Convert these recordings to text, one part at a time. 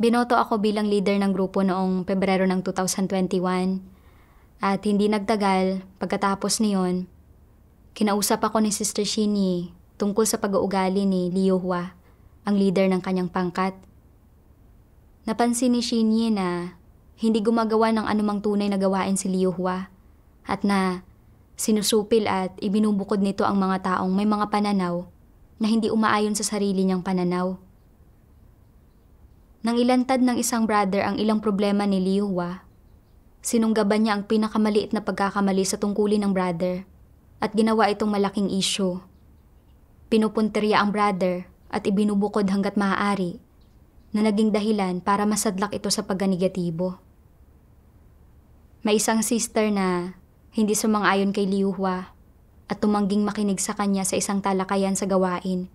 Binoto ako bilang leader ng grupo noong Pebrero ng 2021 at hindi nagtagal pagkatapos niyon, kinausap ako ni Sister Shinyi tungkol sa pag-uugali ni Liu Hua, ang leader ng kanyang pangkat. Napansin ni Shinyi na hindi gumagawa ng anumang tunay na gawain si Liu Hua at na sinusupil at ibinubukod nito ang mga taong may mga pananaw na hindi umaayon sa sarili niyang pananaw. Nang ilantad ng isang brother ang ilang problema ni Liu Hua, sinunggaban niya ang pinakamaliit na pagkakamali sa tungkulin ng brother at ginawa itong malaking issue. Pinupunteriya ang brother at ibinubukod hanggat maaari na naging dahilan para masadlak ito sa pagganegatibo. May isang sister na hindi sumang-ayon kay Liu Hua at tumangging makinig sa kanya sa isang talakayan sa gawain.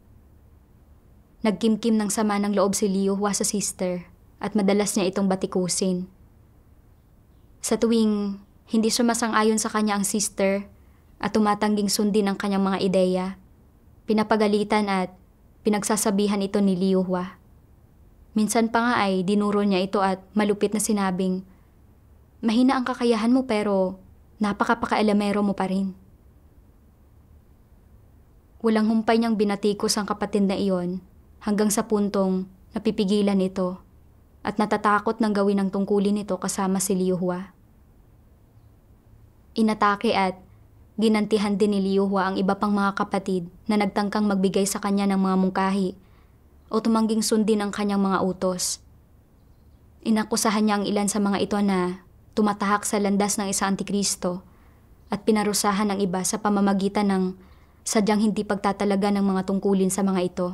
Nagkimkim ng sama ng loob si Liu Hua sa sister at madalas niya itong batikusin. Sa tuwing hindi sumasang-ayon sa kanya ang sister at tumatangging sundin ang kanyang mga ideya, pinapagalitan at pinagsasabihan ito ni Liu Hua. Minsan pa nga ay dinuro niya ito at malupit na sinabing, "Mahina ang kakayahan mo pero napaka-pakaalamero mo pa rin." Walang humpay niyang binatikos ang kapatid na iyon hanggang sa puntong napipigilan ito at natatakot ng gawin ang tungkulin nito kasama si Liu Hua. Inatake at ginantihan din ni Liu Hua ang iba pang mga kapatid na nagtangkang magbigay sa kanya ng mga mungkahi o tumangging sundin ang kanyang mga utos. Inakusahan niya ang ilan sa mga ito na tumatahak sa landas ng isang antikristo at pinarusahan ang iba sa pamamagitan ng sadyang hindi pagtatalaga ng mga tungkulin sa mga ito.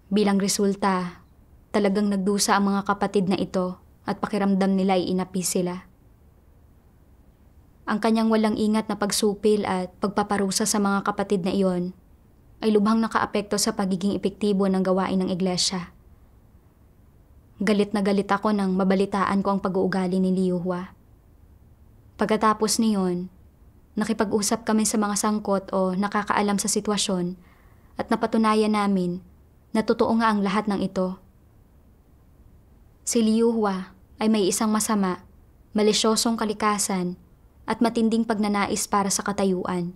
Bilang resulta, talagang nagdusa ang mga kapatid na ito at pakiramdam nila ay inapi sila. Ang kanyang walang ingat na pagsupil at pagpaparusa sa mga kapatid na iyon ay lubhang nakaapekto sa pagiging epektibo ng gawain ng iglesia. Galit na galit ako nang mabalitaan ko ang pag-uugali ni Liu Hua. Pagkatapos niyon, nakipag-usap kami sa mga sangkot o nakakaalam sa sitwasyon at napatunayan namin na totoo nga ang lahat ng ito. Si Liu Hua ay may isang masama, malisyosong kalikasan at matinding pagnanais para sa katayuan.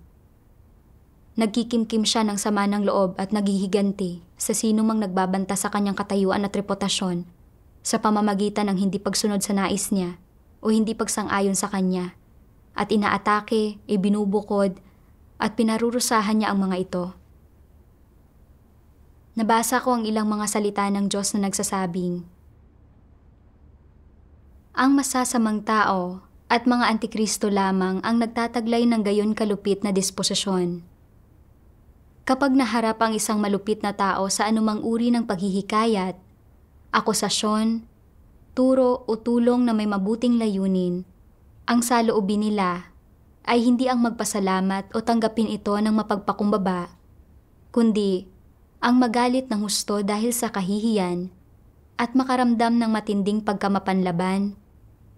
Nagkikimkim siya ng sama ng loob at naghihiganti sa sino mang nagbabanta sa kanyang katayuan at reputasyon sa pamamagitan ng hindi pagsunod sa nais niya o hindi pagsang-ayon sa kanya at inaatake, ibinubukod at pinarurusahan niya ang mga ito. Nabasa ko ang ilang mga salita ng Diyos na nagsasabing, "Ang masasamang tao at mga antikristo lamang ang nagtataglay ng gayon kalupit na disposisyon. Kapag naharap ang isang malupit na tao sa anumang uri ng paghihikayat, akusasyon, turo o tulong na may mabuting layunin, ang saloobin nila ay hindi ang magpasalamat o tanggapin ito ng mapagpakumbaba, kundi ang magalit ng husto dahil sa kahihiyan at makaramdam ng matinding pagkamapanlaban,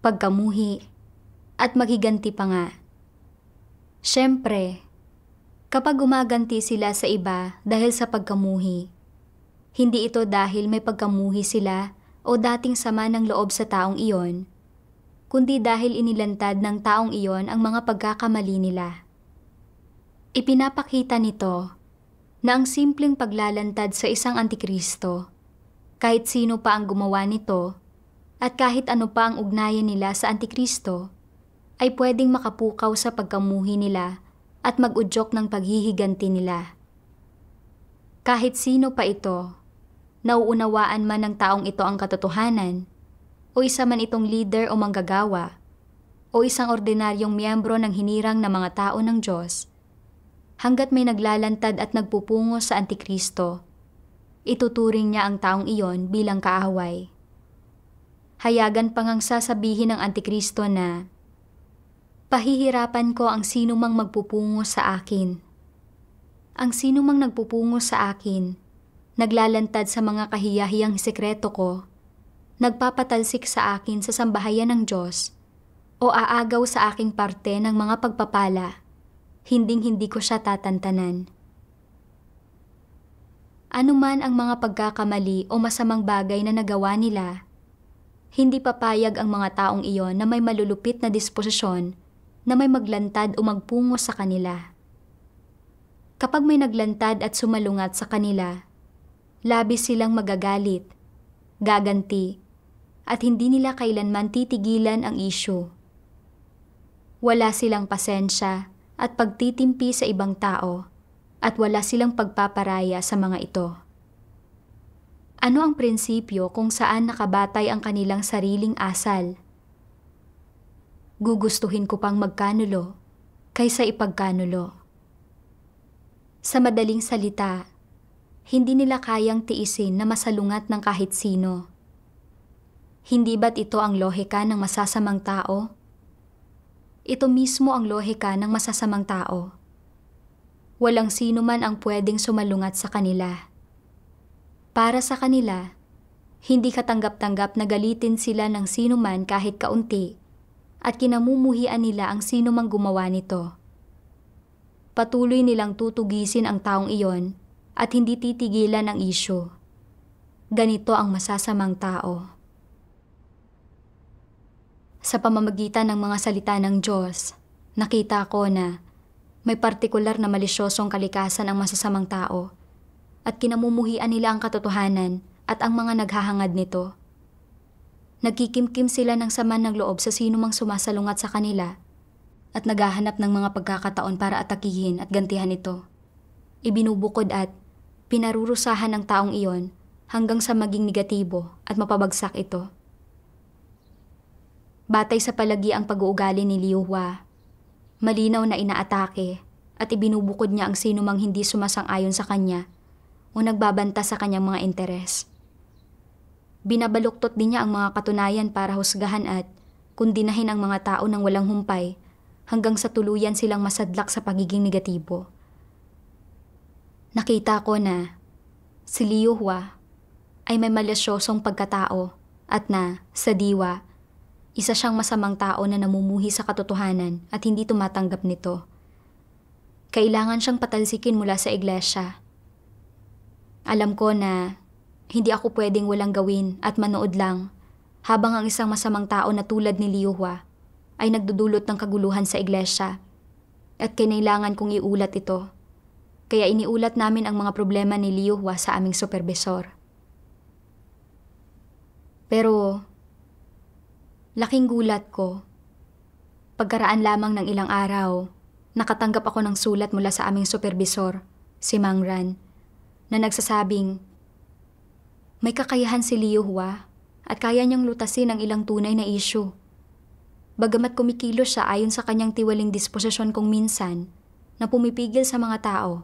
pagkamuhi, at maghiganti pa nga. Siyempre, kapag gumaganti sila sa iba dahil sa pagkamuhi, hindi ito dahil may pagkamuhi sila o dating sama ng loob sa taong iyon, kundi dahil inilantad ng taong iyon ang mga pagkakamali nila. Ipinapakita nito na ang simpleng paglalantad sa isang antikristo, kahit sino pa ang gumawa nito at kahit ano pa ang ugnayan nila sa antikristo, ay pwedeng makapukaw sa pagkamuhi nila at mag-udyok ng paghihiganti nila. Kahit sino pa ito, nauunawaan man ng taong ito ang katotohanan, o isa man itong leader o manggagawa, o isang ordinaryong miyembro ng hinirang na mga tao ng Diyos, hanggat may naglalantad at nagpupungo sa antikristo, ituturing niya ang taong iyon bilang kaaway. Hayagan pang ang sasabihin ng antikristo na, "Pahihirapan ko ang sino mang magpupungo sa akin." Ang sino mang nagpupungo sa akin, naglalantad sa mga kahiyahiyang sekreto ko, nagpapatalsik sa akin sa sambahayan ng Diyos, o aagaw sa aking parte ng mga pagpapala, hinding-hindi ko siya tatantanan. Ano man ang mga pagkakamali o masamang bagay na nagawa nila, hindi papayag ang mga taong iyon na may malulupit na disposisyon na may maglantad o magpungo sa kanila. Kapag may naglantad at sumalungat sa kanila, labis silang magagalit, gaganti, at hindi nila kailanman titigilan ang issue. Wala silang pasensya at pagtitimpi sa ibang tao at wala silang pagpaparaya sa mga ito. Ano ang prinsipyo kung saan nakabatay ang kanilang sariling asal? Gugustuhin ko pang magkanulo kaysa ipagkanulo. Sa madaling salita, hindi nila kayang tiisin na masalungat ng kahit sino. Hindi ba't ito ang lohika ng masasamang tao? Ito mismo ang lohika ng masasamang tao. Walang sino man ang pwedeng sumalungat sa kanila. Para sa kanila, hindi katanggap-tanggap na galitin sila ng sino man kahit kaunti at kinamumuhian nila ang sino mang gumawa nito. Patuloy nilang tutugisin ang taong iyon at hindi titigilan ang isyu. Ganito ang masasamang tao. Sa pamamagitan ng mga salita ng Diyos, nakita ko na may partikular na malisyosong kalikasan ang masasamang tao at kinamumuhian nila ang katotohanan at ang mga naghahangad nito. Nagkikimkim sila ng sama ng loob sa sino mang sumasalungat sa kanila at naghahanap ng mga pagkakataon para atakihin at gantihan ito. Ibinubukod at pinarurusahan ng taong iyon hanggang sa maging negatibo at mapabagsak ito. Batay sa palagi ang pag-uugali ni Liu Hua, malinaw na inaatake at ibinubukod niya ang sino mang hindi sumasang-ayon sa kanya o nagbabanta sa kanyang mga interes. Binabaluktot din niya ang mga katunayan para husgahan at kundinahin ang mga tao ng walang humpay hanggang sa tuluyan silang masadlak sa pagiging negatibo. Nakita ko na si Liu Hua ay may malisyosong pagkatao at na, sa diwa, isa siyang masamang tao na namumuhi sa katotohanan at hindi tumatanggap nito. Kailangan siyang patalsikin mula sa iglesia. Alam ko na hindi ako pwedeng walang gawin at manood lang habang ang isang masamang tao na tulad ni Liu Hua ay nagdudulot ng kaguluhan sa iglesia at kinailangan kong iulat ito. Kaya iniulat namin ang mga problema ni Liu Hua sa aming supervisor. Pero laking gulat ko. Pagkaraan lamang ng ilang araw, nakatanggap ako ng sulat mula sa aming supervisor, si Mang Ran, na nagsasabing, may kakayahan si Liu Hua at kaya niyang lutasin ang ilang tunay na issue. Bagamat kumikilos siya ayon sa kanyang tiwaling disposisyon kung minsan, na pumipigil sa mga tao,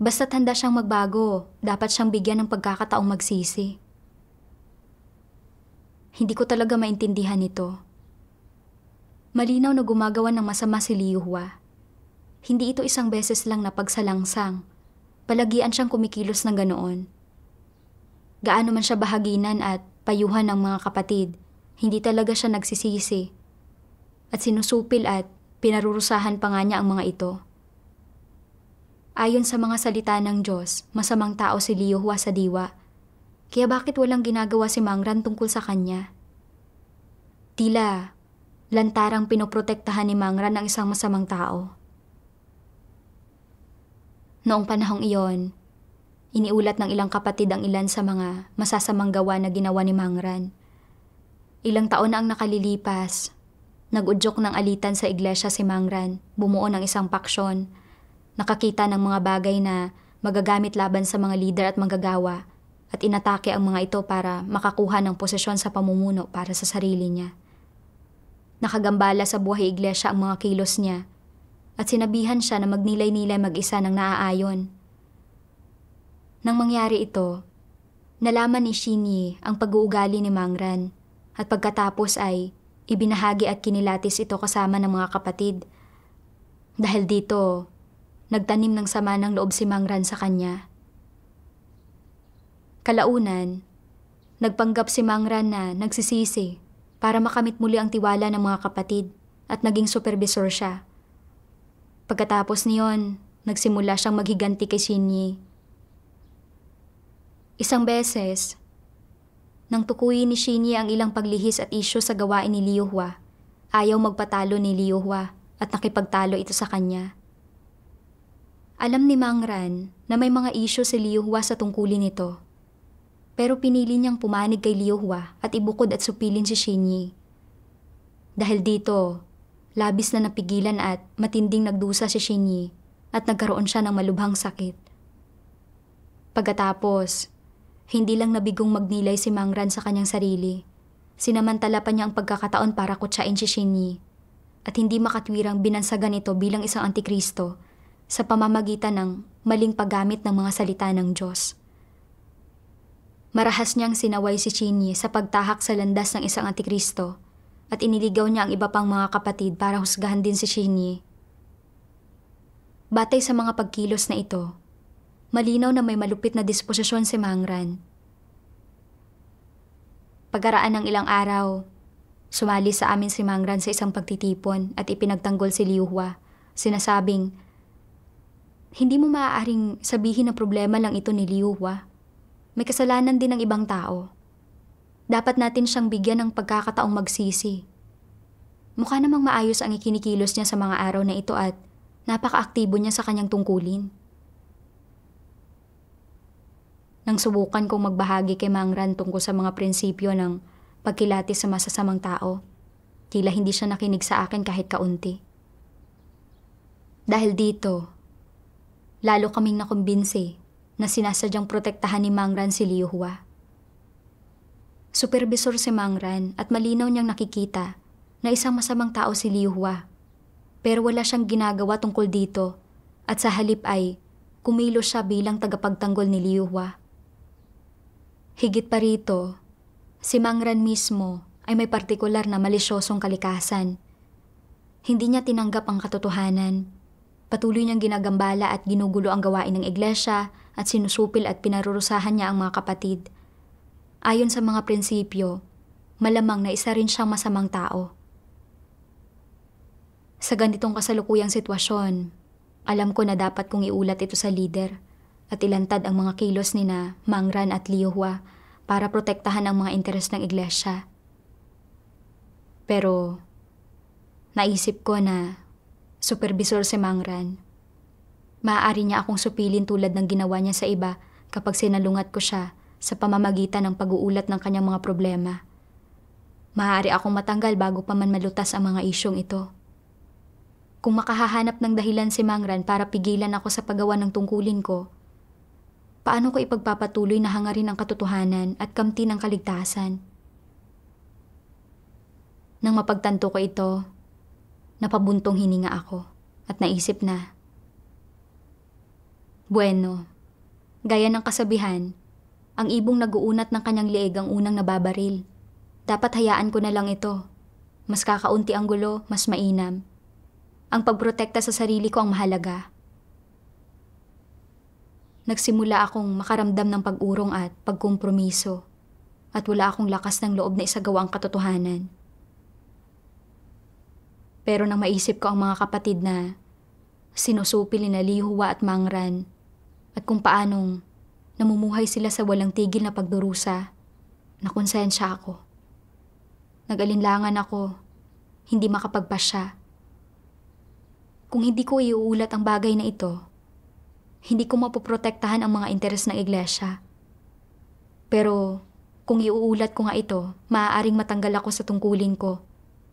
basta't handa siyang magbago, dapat siyang bigyan ng pagkakataong magsisi. Hindi ko talaga maintindihan ito. Malinaw na gumagawa ng masama si Liu Hua. Hindi ito isang beses lang na pagsalangsang. Palagian siyang kumikilos ng ganoon. Gaano man siya bahaginan at payuhan ng mga kapatid, hindi talaga siya nagsisisi. At sinusupil at pinarurusahan pa nga niya ang mga ito. Ayon sa mga salita ng Diyos, masamang tao si Liu Hua sa diwa. Kaya bakit walang ginagawa si Mang Ran tungkol sa kanya? Tila, lantarang pinoprotektahan ni Mang Ran ang isang masamang tao. Noong panahong iyon, iniulat ng ilang kapatid ang ilan sa mga masasamang gawa na ginawa ni Mang Ran. Ilang taon na ang nakalilipas, nag-udyok ng alitan sa iglesia si Mang Ran, bumuo ng isang paksyon, nakakita ng mga bagay na magagamit laban sa mga lider at manggagawa, at inatake ang mga ito para makakuha ng posisyon sa pamumuno para sa sarili niya. Nakagambala sa buhay iglesia ang mga kilos niya at sinabihan siya na magnilay-nilay mag-isa ng naaayon. Nang mangyari ito, nalaman ni Xinyi ang pag-uugali ni Mang Ran at pagkatapos ay ibinahagi at kinilatis ito kasama ng mga kapatid. Dahil dito, nagtanim ng sama ng loob si Mang Ran sa kanya. Kalaunan, nagpanggap si Mang Ran na nagsisisi para makamit muli ang tiwala ng mga kapatid at naging supervisor siya. Pagkatapos niyon, nagsimula siyang maghiganti kay Xinyi. Isang beses, nang tukuyin ni Shinyi ang ilang paglihis at isyu sa gawain ni Liu Hua, ayaw magpatalo ni Liu Hua at nakipagtalo ito sa kanya. Alam ni Mang Ran na may mga isyu si Liu Hua sa tungkulin nito, pero pinili niyang pumanig kay Liu Hua at ibukod at supilin si Shinyi. Dahil dito, labis na napigilan at matinding nagdusa si Shinyi at nagkaroon siya ng malubhang sakit. Pagkatapos, hindi lang nabigong magnilay si Mang Ran sa kanyang sarili, sinamantala pa niya ang pagkakataon para kutsain si Shinyi at hindi makatwirang binansagan ito bilang isang antikristo sa pamamagitan ng maling paggamit ng mga salita ng Diyos. Marahas niyang sinaway si Shinyi sa pagtahak sa landas ng isang antikristo at iniligaw niya ang iba pang mga kapatid para husgahan din si Shinyi. Batay sa mga pagkilos na ito, malinaw na may malupit na disposisyon si Mang Ran. Pagkaraan ng ilang araw, sumali sa amin si Mang Ran sa isang pagtitipon at ipinagtanggol si Liu Hua, sinasabing, "Hindi mo maaaring sabihin na problema lang ito ni Liu Hua. May kasalanan din ng ibang tao. Dapat natin siyang bigyan ng pagkakataong magsisi. Mukha namang maayos ang ikinikilos niya sa mga araw na ito at napaka-aktibo niya sa kanyang tungkulin." Nang subukan kong magbahagi kay Mang Ran tungkol sa mga prinsipyo ng pagkilatis sa masasamang tao, tila hindi siya nakinig sa akin kahit kaunti. Dahil dito, lalo kaming nakumbinsi na sinasadyang protektahan ni Mang Ran si Liu Hua. Supervisor si Mang Ran at malinaw niyang nakikita na isang masamang tao si Liu Hua, pero wala siyang ginagawa tungkol dito at sa halip ay kumilos siya bilang tagapagtanggol ni Liu Hua. Higit pa rito, si Mang Ran mismo ay may partikular na malisyosong kalikasan. Hindi niya tinanggap ang katotohanan. Patuloy niyang ginagambala at ginugulo ang gawain ng iglesia at sinusupil at pinarurusahan niya ang mga kapatid. Ayon sa mga prinsipyo, malamang na isa rin siyang masamang tao. Sa ganitong kasalukuyang sitwasyon, alam ko na dapat kong iulat ito sa leader at ilantad ang mga kilos ni na Mang Ran at Liu Hua para protektahan ang mga interes ng iglesia. Pero, naisip ko na supervisor si Mang Ran. Maaari niya akong supilin tulad ng ginawa niya sa iba kapag sinalungat ko siya sa pamamagitan ng pag-uulat ng kanyang mga problema. Maaari akong matanggal bago pa man malutas ang mga isyong ito. Kung makahahanap ng dahilan si Mang Ran para pigilan ako sa paggawa ng tungkulin ko, paano ko ipagpapatuloy na hangarin ang katotohanan at kamti ng kaligtasan? Nang mapagtanto ko ito, napabuntong hininga ako at naisip na, bueno, gaya ng kasabihan, ang ibong nag-uunat ng kanyang leeg ang unang nababaril. Dapat hayaan ko na lang ito. Mas kakaunti ang gulo, mas mainam. Ang pagprotekta sa sarili ko ang mahalaga. Nagsimula akong makaramdam ng pag-urong at pagkompromiso at wala akong lakas ng loob na isagawa ang katotohanan. Pero nang maisip ko ang mga kapatid na sinusupil ni Liu Hua at Mang Ran at kung paanong namumuhay sila sa walang tigil na pagdurusa, nakonsensya ako. Nag-alinlangan ako, hindi makapagpasya. Kung hindi ko iuulat ang bagay na ito, hindi ko mapoprotektahan ang mga interes ng iglesia. Pero kung iuulat ko nga ito, maaaring matanggal ako sa tungkulin ko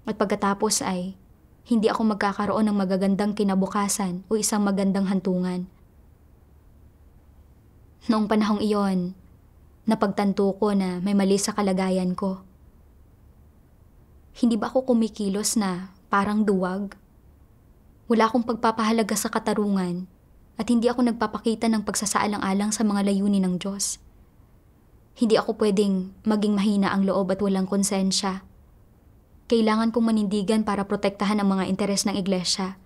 at pagkatapos ay hindi ako magkakaroon ng magagandang kinabukasan o isang magandang hantungan. Noong panahong iyon, napagtanto ko na may mali sa kalagayan ko. Hindi ba ako kumikilos na parang duwag? Wala akong pagpapahalaga sa katarungan at hindi ako nagpapakita ng pagsasaalang-alang sa mga layunin ng Diyos. Hindi ako pwedeng maging mahina ang loob at walang konsensya. Kailangan kong manindigan para protektahan ang mga interes ng iglesia.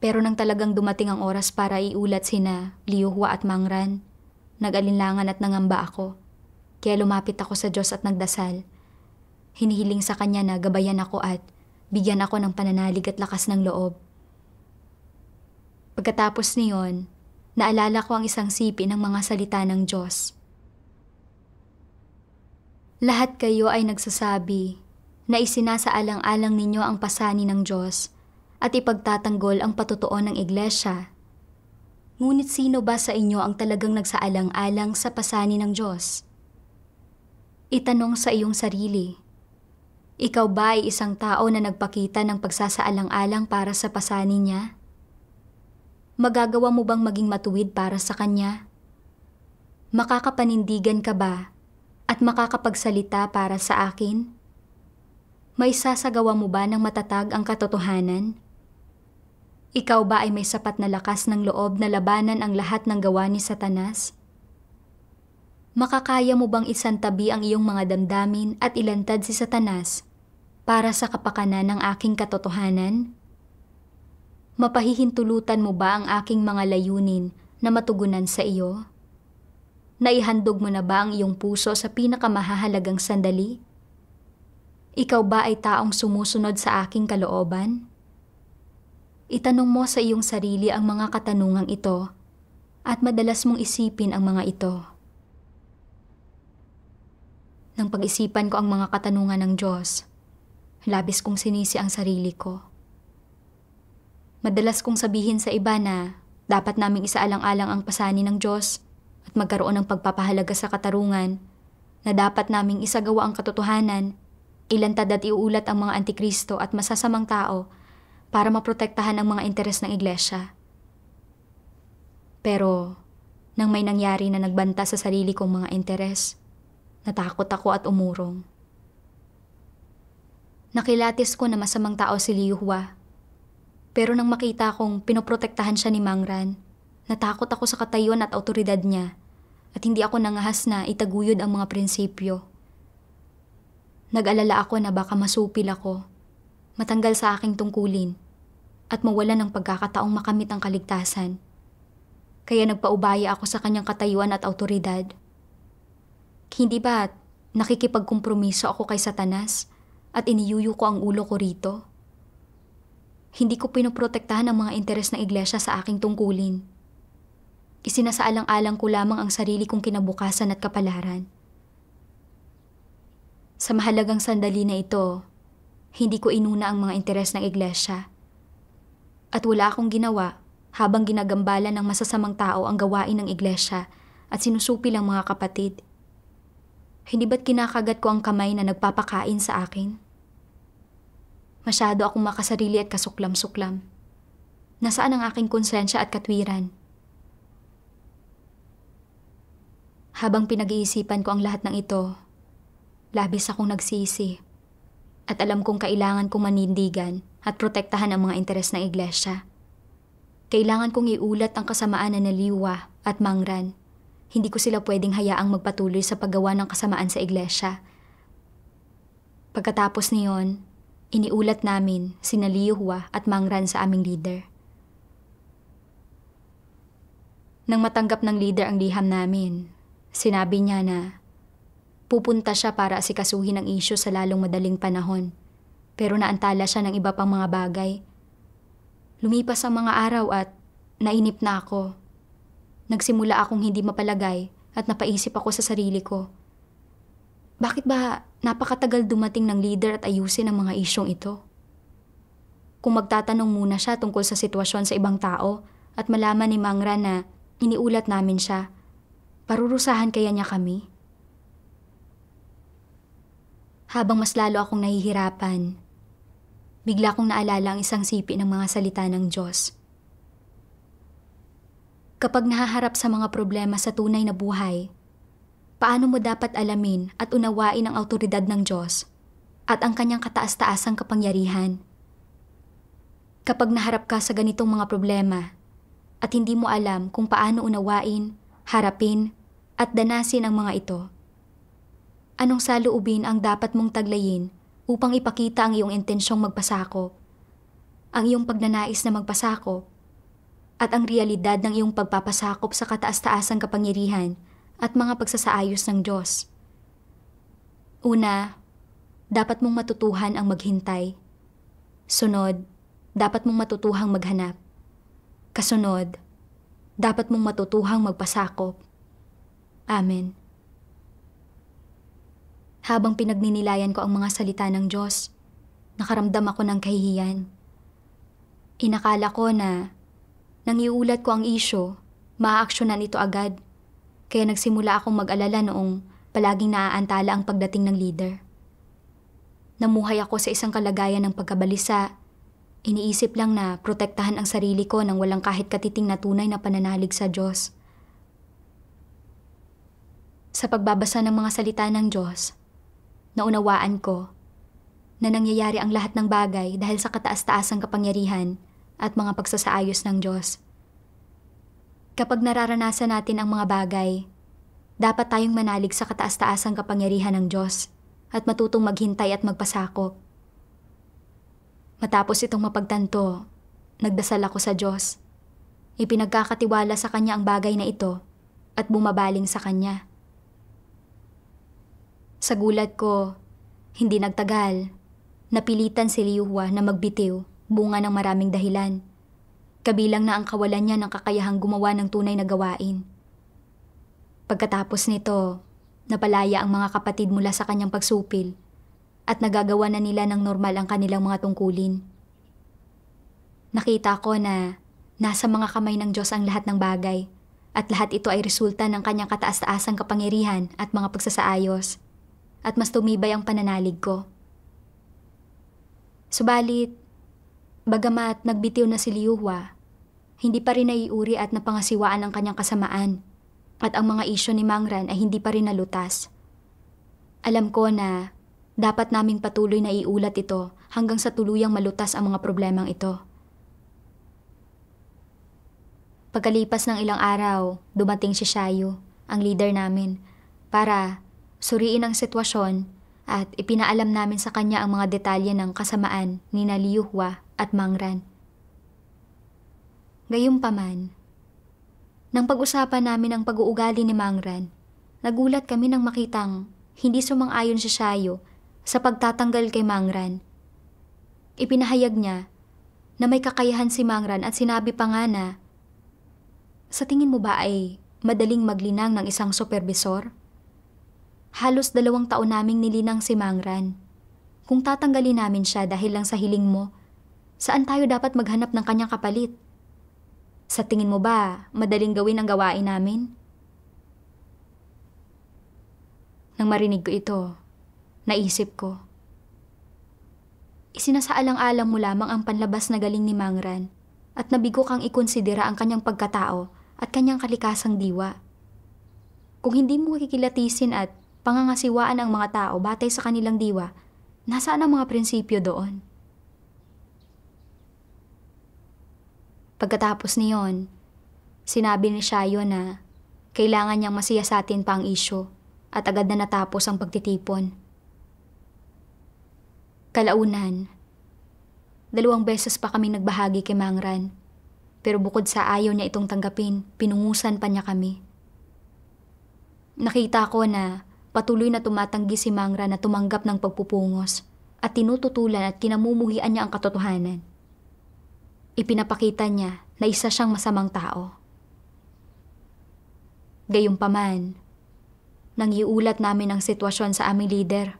Pero nang talagang dumating ang oras para iulat sina Liu Hua at Mang Ran, nag-alinlangan at nangamba ako. Kaya lumapit ako sa Diyos at nagdasal. Hinihiling sa Kanya na gabayan ako at bigyan ako ng pananalig at lakas ng loob. Pagkatapos niyon, naalala ko ang isang sipi ng mga salita ng Diyos. Lahat kayo ay nagsasabi na isinasaalang-alang ninyo ang pasanin ng Diyos at ipagtatanggol ang patotoo ng iglesia. Ngunit sino ba sa inyo ang talagang nagsaalang-alang sa pasanin ng Diyos? Itanong sa iyong sarili, ikaw ba ay isang tao na nagpakita ng pagsasaalang-alang para sa pasanin niya? Magagawa mo bang maging matuwid para sa Kanya? Makakapanindigan ka ba at makakapagsalita para sa akin? May sasagawa mo ba ng matatag ang katotohanan? Ikaw ba ay may sapat na lakas ng loob na labanan ang lahat ng gawa ni Satanas? Makakaya mo bang isantabi ang iyong mga damdamin at ilantad si Satanas para sa kapakanan ng aking katotohanan? Mapahihintulutan mo ba ang aking mga layunin na matugunan sa iyo? Naihandog mo na ba ang iyong puso sa pinakamahahalagang sandali? Ikaw ba ay taong sumusunod sa aking kalooban? Itanong mo sa iyong sarili ang mga katanungang ito at madalas mong isipin ang mga ito. Nang pag-isipan ko ang mga katanungan ng Diyos, labis kong sinisi ang sarili ko. Madalas kong sabihin sa iba na dapat naming isaalang-alang ang pasanin ng Diyos at magkaroon ng pagpapahalaga sa katarungan, na dapat naming isagawa ang katotohanan, ilantad at iuulat ang mga antikristo at masasamang tao para maprotektahan ang mga interes ng iglesia. Pero, nang may nangyari na nagbanta sa sarili kong mga interes, natakot ako at umurong. Nakilatis ko na masamang tao si Liu Hua. Pero nang makita kong pinoprotektahan siya ni Mang Ran, natakot ako sa katayuan at autoridad niya at hindi ako nangahas na itaguyod ang mga prinsipyo. Nag-alala ako na baka masupil ako, matanggal sa aking tungkulin at mawalan ng pagkakataong makamit ang kaligtasan. Kaya nagpaubaya ako sa kanyang katayuan at autoridad. Hindi ba nakikipagkompromiso ako kay Satanas at iniyuyo ko ang ulo ko rito? Hindi ko pinoprotektahan ang mga interes ng iglesia sa aking tungkulin. Isinasaalang-alang ko lamang ang sarili kong kinabukasan at kapalaran. Sa mahalagang sandali na ito, hindi ko inuna ang mga interes ng iglesia. At wala akong ginawa habang ginagambala ng masasamang tao ang gawain ng iglesia at sinusupil ang mga kapatid. Hindi ba't kinakagat ko ang kamay na nagpapakain sa akin? Masyado akong makasarili at kasuklam-suklam. Nasaan ang aking konsensya at katwiran? Habang pinag-iisipan ko ang lahat ng ito, labis akong nagsisi. At alam kong kailangan kong manindigan at protektahan ang mga interes ng iglesia. Kailangan kong iulat ang kasamaan na Liu Hua at Mang Ran. Hindi ko sila pwedeng hayaang magpatuloy sa paggawa ng kasamaan sa iglesia. Pagkatapos niyon, iniulat namin sina Liu Hua at Mang Ran sa aming leader. Nang matanggap ng leader ang liham namin, sinabi niya na pupunta siya para asikasuhin ang isyu sa lalong madaling panahon, pero naantala siya ng iba pang mga bagay. Lumipas ang mga araw at nainip na ako. Nagsimula akong hindi mapalagay at napaisip ako sa sarili ko. Bakit ba napakatagal dumating ng leader at ayusin ang mga isyong ito? Kung magtatanong muna siya tungkol sa sitwasyon sa ibang tao at malaman ni Mang Ran na iniulat namin siya, parurusahan kaya niya kami? Habang mas lalo akong nahihirapan, bigla kong naalala ang isang sipi ng mga salita ng Diyos. Kapag nahaharap sa mga problema sa tunay na buhay, paano mo dapat alamin at unawain ang autoridad ng Diyos at ang kanyang kataas-taasang kapangyarihan? Kapag naharap ka sa ganitong mga problema at hindi mo alam kung paano unawain, harapin at danasin ang mga ito, anong saloobin ang dapat mong taglayin upang ipakita ang iyong intensyong magpasakop, ang iyong pagnanais na magpasakop, at ang realidad ng iyong pagpapasakop sa kataas-taasang kapangyarihan at mga pagsasaayos ng Diyos? Una, dapat mong matutuhan ang maghintay. Sunod, dapat mong matutuhang maghanap. Kasunod, dapat mong matutuhang magpasakop. Amen. Habang pinagninilayan ko ang mga salita ng Diyos, nakaramdam ako ng kahihiyan. Inakala ko na nang iulat ko ang isyu, maaaksyonan ito agad. Kaya nagsimula akong mag-alala noong palaging naaantala ang pagdating ng leader. Namuhay ako sa isang kalagayan ng pagkabalisa. Iniisip lang na protektahan ang sarili ko nang walang kahit katiting na tunay na pananalig sa Diyos. Sa pagbabasa ng mga salita ng Diyos, naunawaan ko na nangyayari ang lahat ng bagay dahil sa kataas-taasang kapangyarihan at mga pagsasaayos ng Diyos. Kapag nararanasan natin ang mga bagay, dapat tayong manalig sa kataas-taasang kapangyarihan ng Diyos at matutong maghintay at magpasakop. Matapos itong mapagtanto, nagdasal ako sa Diyos. Ipinagkakatiwala sa Kanya ang bagay na ito at bumabaling sa Kanya. Sa gulat ko, hindi nagtagal, napilitan si Liyuhua na magbitiw bunga ng maraming dahilan. Kabilang na ang kawalan niya ng kakayahang gumawa ng tunay na gawain. Pagkatapos nito, napalaya ang mga kapatid mula sa kanyang pagsupil at nagagawa na nila ng normal ang kanilang mga tungkulin. Nakita ko na nasa mga kamay ng Diyos ang lahat ng bagay at lahat ito ay resulta ng kanyang kataas-taasang kapangyarihan at mga pagsasaayos. At mas tumibay ang pananalig ko. Subalit, bagamat nagbitiw na si Liyuhua, hindi pa rin naiuri at napangasiwaan ang kanyang kasamaan at ang mga isyu ni Mangran ay hindi pa rin nalutas. Alam ko na dapat naming patuloy na iulat ito hanggang sa tuluyang malutas ang mga problemang ito. Pagkalipas ng ilang araw, dumating si Shayu, ang leader namin, para suriin ang sitwasyon at ipinaalam namin sa kanya ang mga detalye ng kasamaan ni Liyuhua at Mangran. Gayunpaman, nang pag-usapan namin ang pag-uugali ni Mangran, nagulat kami nang makitang hindi sumang-ayon si Shayu sa pagtatanggal kay Mangran. Ipinahayag niya na may kakayahan si Mangran at sinabi pa nga na, sa tingin mo ba ay madaling maglinang ng isang supervisor? Halos 2 taon naming nilinang si Mangran. Kung tatanggalin namin siya dahil lang sa hiling mo, saan tayo dapat maghanap ng kanyang kapalit? Sa tingin mo ba, madaling gawin ang gawain namin? Nang marinig ko ito, naisip ko. Isinasaalang-alang mo lamang ang panlabas na galing ni Mangran at nabigo kang ikonsidera ang kanyang pagkatao at kanyang kalikasang diwa. Kung hindi mo kikilatisin at pangangasiwaan ang mga tao batay sa kanilang diwa, nasaan ang mga prinsipyo doon? Pagkatapos niyon, sinabi ni Shayu na kailangan niyang masiyasatin pa ang isyu at agad na natapos ang pagtitipon. Kalaunan, 2 beses pa kaming nagbahagi kay Mangran, pero bukod sa ayaw niya itong tanggapin, pinungusan pa niya kami. Nakita ko na patuloy na tumatanggi si Mangran na tumanggap ng pagpupungos at tinututulan at kinamumuhian niya ang katotohanan. Ipinapakita niya na isa siyang masamang tao. Gayunpaman, nang iulat namin ang sitwasyon sa aming leader,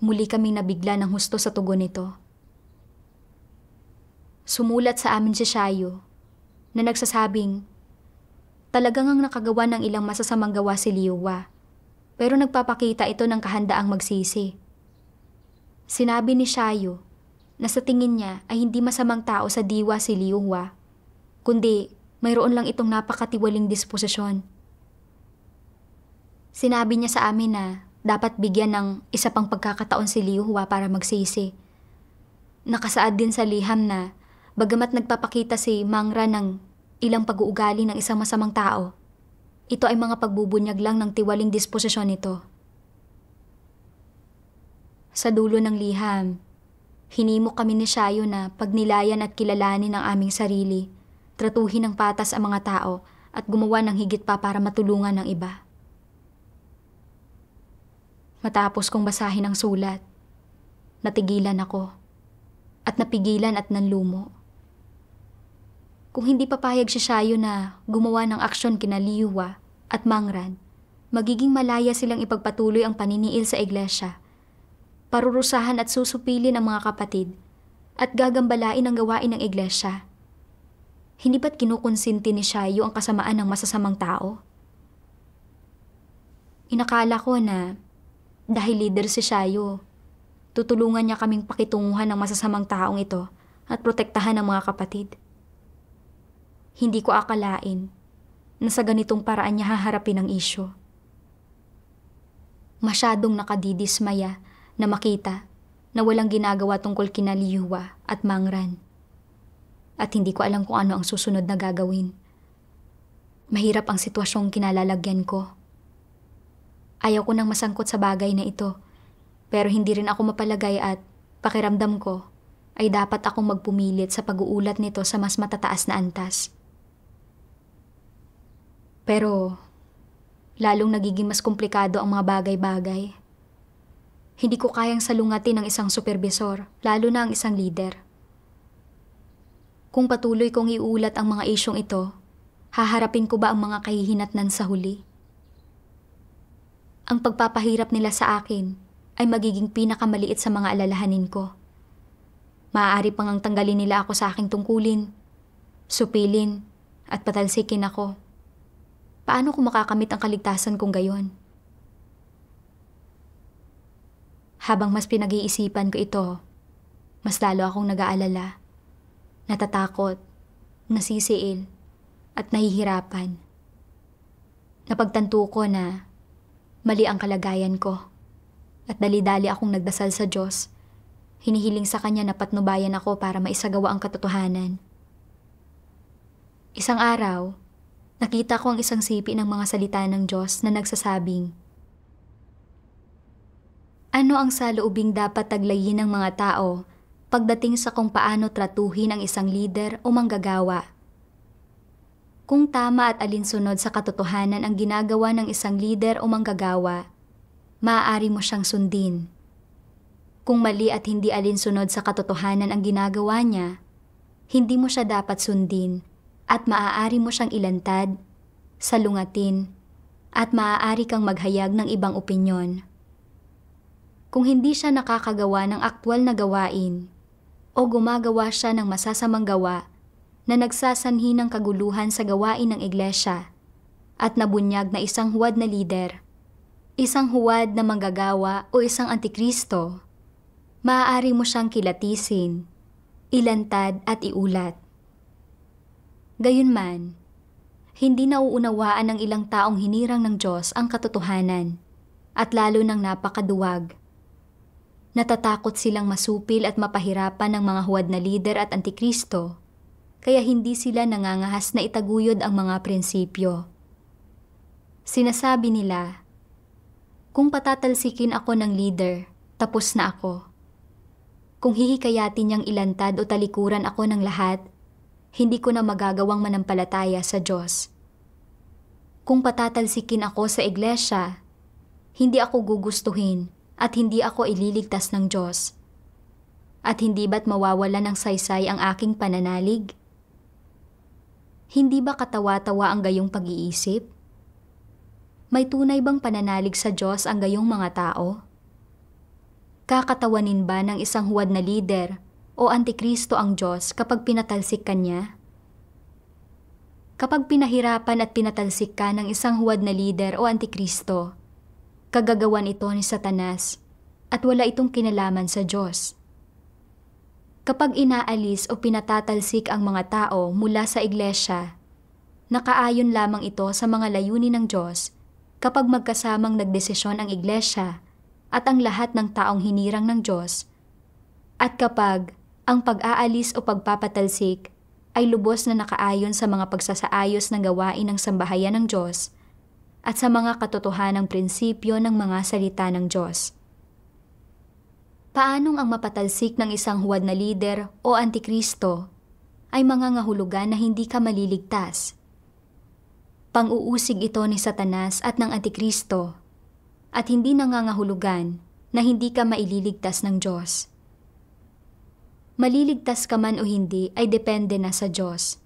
muli kaming nabigla ng husto sa tugon nito. Sumulat sa amin si Shayu na nagsasabing talagang ang nakagawa ng ilang masasamang gawa si Liyuhua, pero nagpapakita ito ng kahandaang magsisi. Sinabi ni Shayu na sa tingin niya ay hindi masamang tao sa diwa si Liyuhua, kundi mayroon lang itong napakatiwaling disposisyon. Sinabi niya sa amin na dapat bigyan ng isa pang pagkakataon si Liyuhua para magsisi. Nakasaad din sa liham na bagamat nagpapakita si Mangran ng ilang pag-uugali ng isang masamang tao, ito ay mga pagbubunyag lang ng tiwaling disposisyon nito. Sa dulo ng liham, hinimok kami ni Shayu na pagnilayan at kilalanin ang aming sarili, tratuhin ng patas ang mga tao at gumawa ng higit pa para matulungan ng iba. Matapos kong basahin ang sulat, natigilan ako at napigilan at nanlumo. Kung hindi papayag si Shayo na gumawa ng aksyon kina Liyua at Mangran, magiging malaya silang ipagpatuloy ang paniniil sa iglesia. Parurusahan at susupilin ang mga kapatid at gagambalain ang gawain ng iglesia. Hindi ba't kinukonsinti ni Shayo ang kasamaan ng masasamang tao? Inakala ko na dahil leader si Shayo, tutulungan niya kaming pakitunguhan ng masasamang taong ito at protektahan ang mga kapatid. Hindi ko akalain na sa ganitong paraan niya haharapin ang isyu. Masyadong nakadidismaya na makita na walang ginagawa tungkol kina Liyua at Mangran. At hindi ko alam kung ano ang susunod na gagawin. Mahirap ang sitwasyong kinalalagyan ko. Ayaw ko nang masangkot sa bagay na ito, pero hindi rin ako mapalagay at pakiramdam ko ay dapat akong magpumilit sa pag-uulat nito sa mas matataas na antas. Pero lalong nagiging mas komplikado ang mga bagay-bagay. Hindi ko kayang salungatin ang isang supervisor, lalo na ang isang leader. Kung patuloy kong iulat ang mga isyong ito, haharapin ko ba ang mga kahihinatnan sa huli? Ang pagpapahirap nila sa akin ay magiging pinakamaliit sa mga alalahanin ko. Maaari pang ang tanggalin nila ako sa aking tungkulin, supilin, at patalsikin ako. Paano ko makakamit ang kaligtasan kung gayon? Habang mas pinag-iisipan ko ito, mas lalo akong nag-aalala, natatakot, nasisiil, at nahihirapan. Napagtanto ko na mali ang kalagayan ko at dali-dali akong nagdasal sa Diyos. Hinihiling sa Kanya na patnubayan ako para maisagawa ang katotohanan. Isang araw, nakita ko ang isang sipi ng mga salita ng Diyos na nagsasabing, ano ang saloobing dapat taglayin ng mga tao pagdating sa kung paano tratuhin ang isang leader o manggagawa? Kung tama at alinsunod sa katotohanan ang ginagawa ng isang leader o manggagawa, maaari mo siyang sundin. Kung mali at hindi alinsunod sa katotohanan ang ginagawa niya, hindi mo siya dapat sundin at maaari mo siyang ilantad, salungatin, at maaari kang maghayag ng ibang opinyon. Kung hindi siya nakakagawa ng aktwal na gawain o gumagawa siya ng masasamang gawa na nagsasanhi ng kaguluhan sa gawain ng iglesia at nabunyag na isang huwad na lider, isang huwad na manggagawa o isang antikristo, maaari mo siyang kilatisin, ilantad at iulat. Gayunman, hindi nauunawaan ng ilang taong hinirang ng Diyos ang katotohanan at lalo ng napakaduwag. Natatakot silang masupil at mapahirapan ng mga huwad na lider at antikristo, kaya hindi sila nangangahas na itaguyod ang mga prinsipyo. Sinasabi nila, kung patatalsikin ako ng leader, tapos na ako. Kung hihikayatin niyang ilantad o talikuran ako ng lahat, hindi ko na magagawang manampalataya sa Diyos. Kung patatalsikin ako sa iglesia, hindi ako gugustuhin at hindi ako ililigtas ng Diyos. At hindi ba't mawawala ng saysay ang aking pananalig? Hindi ba katawa-tawa ang gayong pag-iisip? May tunay bang pananalig sa Diyos ang gayong mga tao? Kakatawanin ba ng isang huwad na lider o antikristo ang Diyos kapag pinatalsik ka niya? Kapag pinahirapan at pinatalsik ka ng isang huwad na lider o antikristo, kagagawan ito ni Satanas at wala itong kinalaman sa Diyos. Kapag inaalis o pinatatalsik ang mga tao mula sa iglesia, nakaayon lamang ito sa mga layunin ng Diyos kapag magkasamang nagdesisyon ang iglesia at ang lahat ng taong hinirang ng Diyos, at kapag ang pag-aalis o pagpapatalsik ay lubos na nakaayon sa mga pagsasaayos ng gawain ng sambahayan ng Diyos at sa mga katotohanang prinsipyo ng mga salita ng Diyos. Paanong ang mapatalsik ng isang huwad na lider o antikristo ay mangangahulugan na hindi ka maliligtas? Pang-uusig ito ni Satanas at ng antikristo at hindi nangangahulugan na hindi ka maililigtas ng Diyos. Maliligtas ka man o hindi ay depende na sa Diyos.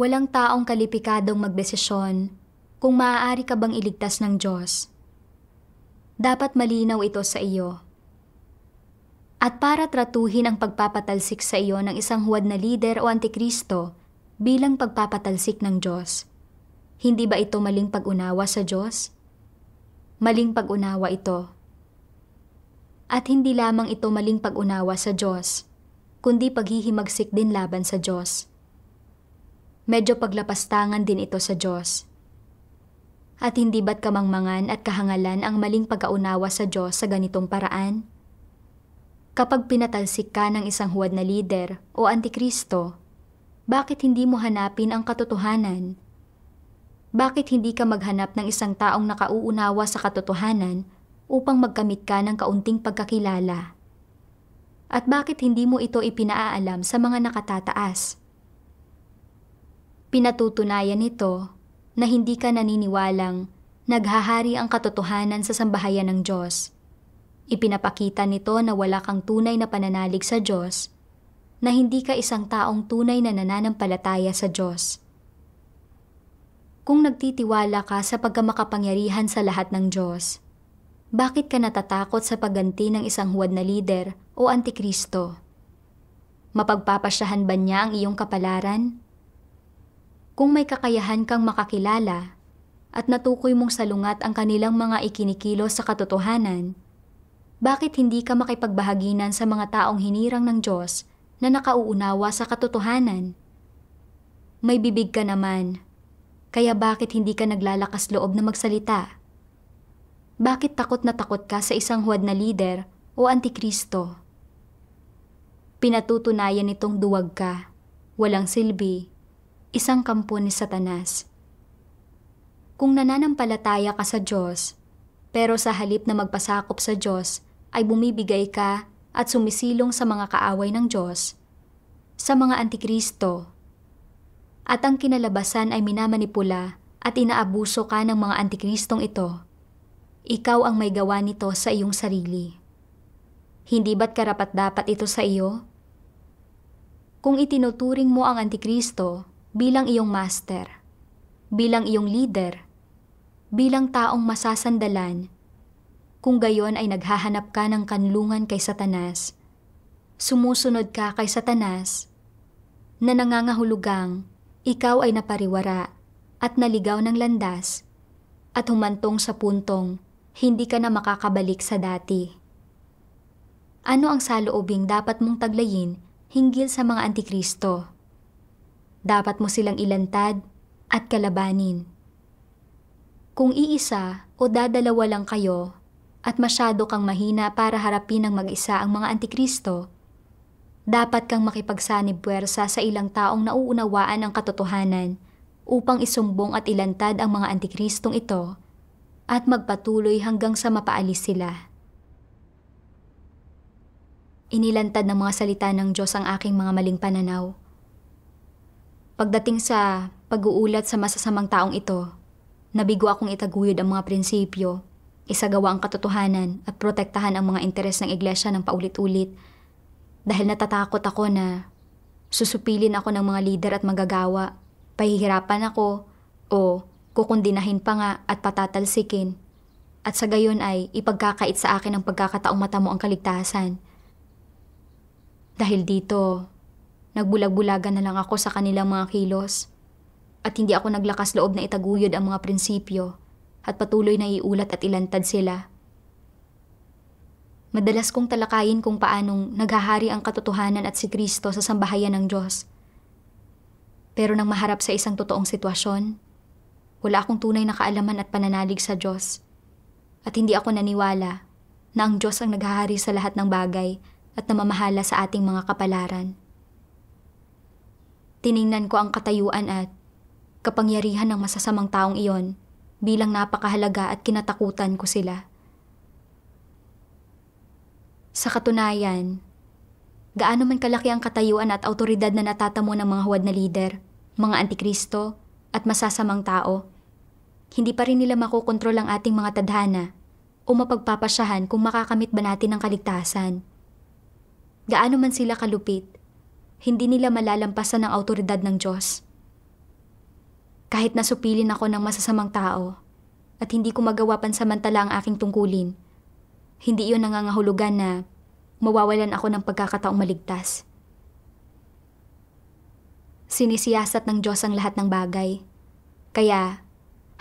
Walang taong kalipikadong magdesisyon kung maaari ka bang iligtas ng Diyos. Dapat malinaw ito sa iyo. At para tratuhin ang pagpapatalsik sa iyo ng isang huwad na lider o antikristo bilang pagpapatalsik ng Diyos, hindi ba ito maling pag-unawa sa Diyos? Maling pag-unawa ito. At hindi lamang ito maling pag-unawa sa Diyos, kundi paghihimagsik din laban sa Diyos. Medyo paglapastangan din ito sa Diyos. At hindi ba't kamangmangan at kahangalan ang maling pagkaunawa sa Diyos sa ganitong paraan? Kapag pinatalsik ka ng isang huwad na lider o antikristo, bakit hindi mo hanapin ang katotohanan? Bakit hindi ka maghanap ng isang taong nakauunawa sa katotohanan upang magkamit ka ng kaunting pagkakilala? At bakit hindi mo ito ipinaalam sa mga nakatataas? Pinatutunayan nito na hindi ka naniniwalang naghahari ang katotohanan sa sambahayan ng Diyos. Ipinapakita nito na wala kang tunay na pananalig sa Diyos, na hindi ka isang taong tunay na nananampalataya sa Diyos. Kung nagtitiwala ka sa pagkamakapangyarihan sa lahat ng Diyos, bakit ka natatakot sa pagganti ng isang huwad na lider o antikristo? Mapagpapasyahan ba niya ang iyong kapalaran? Kung may kakayahan kang makakilala at natukoy mong salungat ang kanilang mga ikinikilos sa katotohanan, bakit hindi ka makipagbahaginan sa mga taong hinirang ng Diyos na nakauunawa sa katotohanan? May bibig ka naman, kaya bakit hindi ka naglalakas loob na magsalita? Bakit takot na takot ka sa isang huwad na lider o antikristo? Pinatutunayan nitong duwag ka, walang silbi, isang kampo ni Satanas. Kung nananampalataya ka sa Diyos, pero sa halip na magpasakop sa Diyos ay bumibigay ka at sumisilong sa mga kaaway ng Diyos, sa mga antikristo, at ang kinalabasan ay minamanipula at inaabuso ka ng mga antikristong ito, ikaw ang may gawa nito sa iyong sarili. Hindi ba't karapat-dapat ito sa iyo? Kung itinuturing mo ang antikristo bilang iyong master, bilang iyong leader, bilang taong masasandalan, kung gayon ay naghahanap ka ng kanlungan kay Satanas, sumusunod ka kay Satanas, na nangangahulugang ikaw ay napariwara at naligaw ng landas at humantong sa puntong hindi ka na makakabalik sa dati. Ano ang saloobing dapat mong taglayin hinggil sa mga antikristo? Dapat mo silang ilantad at kalabanin. Kung iisa o dadalawa lang kayo at masyado kang mahina para harapin ng mag-isa ang mga antikristo, dapat kang makipagsanib puwersa sa ilang taong nauunawaan ang katotohanan upang isumbong at ilantad ang mga antikristong ito at magpatuloy hanggang sa mapaalis sila. Inilantad ng mga salita ng Diyos ang aking mga maling pananaw. Pagdating sa pag-uulat sa masasamang taong ito, nabigo akong itaguyod ang mga prinsipyo, isagawa ang katotohanan at protektahan ang mga interes ng iglesia ng paulit-ulit dahil natatakot ako na susupilin ako ng mga lider at magagawa, pahihirapan ako o kukundinahin pa nga at patatalsikin at sa gayon ay ipagkakait sa akin ang pagkakataong matamo ang kaligtasan. Dahil dito, nagbulag-bulagan na lang ako sa kanilang mga kilos at hindi ako naglakas loob na itaguyod ang mga prinsipyo at patuloy na iulat at ilantad sila. Madalas kong talakayin kung paanong naghahari ang katotohanan at si Kristo sa sambahayan ng Diyos. Pero nang maharap sa isang totoong sitwasyon, wala akong tunay na kaalaman at pananalig sa Diyos at hindi ako naniwala na ang Diyos ang naghahari sa lahat ng bagay at namamahala sa ating mga kapalaran. Tiningnan ko ang katayuan at kapangyarihan ng masasamang taong iyon bilang napakahalaga at kinatakutan ko sila. Sa katunayan, gaano man kalaki ang katayuan at autoridad na natatamo ng mga huwad na lider, mga antikristo at masasamang tao, hindi pa rin nila makokontrol ang ating mga tadhana o mapagpapasyahan kung makakamit ba natin ang kaligtasan. Gaano man sila kalupit, hindi nila malalampasan ang autoridad ng Diyos. Kahit nasupilin ako ng masasamang tao at hindi ko magawa pansamantala ang aking tungkulin, hindi iyon nangangahulugan na mawawalan ako ng pagkakataong maligtas. Sinisiyasat ng Diyos ang lahat ng bagay. Kaya,